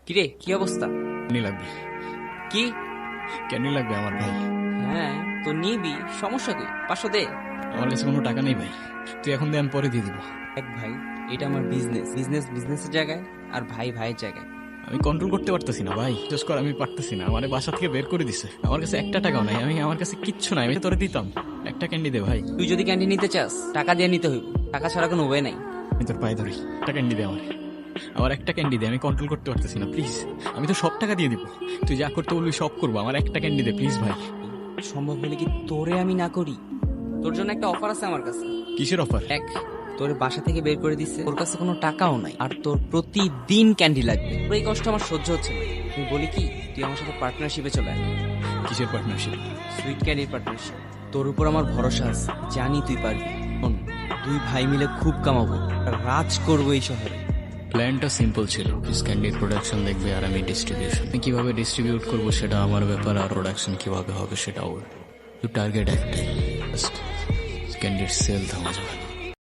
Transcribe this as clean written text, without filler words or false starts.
কিরে, কি অবস্থা? ক্যান্ডি লাগবে। কি? ক্যান্ডি লাগবে আমার ভাই। হ্যাঁ, তো নিবি, সমস্যা কি? 500 দে। আমার কাছে কোনো টাকা নেই ভাই, তুই এখন দে, আমি পরে দিয়ে দিব। এক ভাই, এটা আমার বিজনেস, বিজনেসের জায়গায়, আর ভাই ভাইয়ের জায়গায়। আমি কন্ট্রোল করতে পারতেছি না ভাই, জাস্ট কর, আমি পারতেছি না। আমার বাসা থেকে বের করে দিছে, আমার কাছে একটা টাকাও নাই। আমার কাছে কিচ্ছু নাই, আমি তোরে দিতাম। একটা ক্যান্ডি দে ভাই। তুই যদি ক্যান্টিন নিতে চাস, টাকা দিয়ে নিতে হইব, টাকা ছাড়া কোনো ওয়ে নাই। আমি তোর পায়ে ধরি, একটা ক্যান্ডি দে আমার। আমার একটা ক্যান্ডি দে, আমি কন্ট্রোল করতে পারতেছি না, প্লিজ। আমি তো সব টাকা দিয়ে দিব, তুই যা করতে বলবি সব করবো। আমার একটা ক্যান্ডি দে প্লিজ ভাই। সম্ভব হলে কি তোরে আমি না করি? তোর জন্য একটা অফার আছে আমার কাছে। কিসের অফার? এক, তোর বাসা থেকে বের করে দিচ্ছে, তোর কাছে কোনো টাকাও নাই, আর তোর প্রতিদিন ক্যান্ডি লাগবে। তোর এই কষ্ট আমার সহ্য হচ্ছে না। তুই বলি কি, তুই আমার সাথে পার্টনারশিপে চলে আয়। কিসের পার্টনারশিপ? Sweet ক্যান্ডির partnership. তোর উপর আমার ভরসা আছে, জানি তুই পারবি। শোন, দুই ভাই মিলে খুব কামাবো, আর রাজ করবো এই শহরে। প্ল্যানটা সিম্পল ছিল, ক্যান্ডির প্রোডাকশন দেখবে আর আমি ডিস্ট্রিবিউশন। কিভাবে ডিস্ট্রিবিউট করবো সেটা আমার ব্যাপার, আর প্রোডাকশন কিভাবে হবে সেটা ওর। টার্গেট একটাই, ক্যান্ডির সেল থামা যাবে না।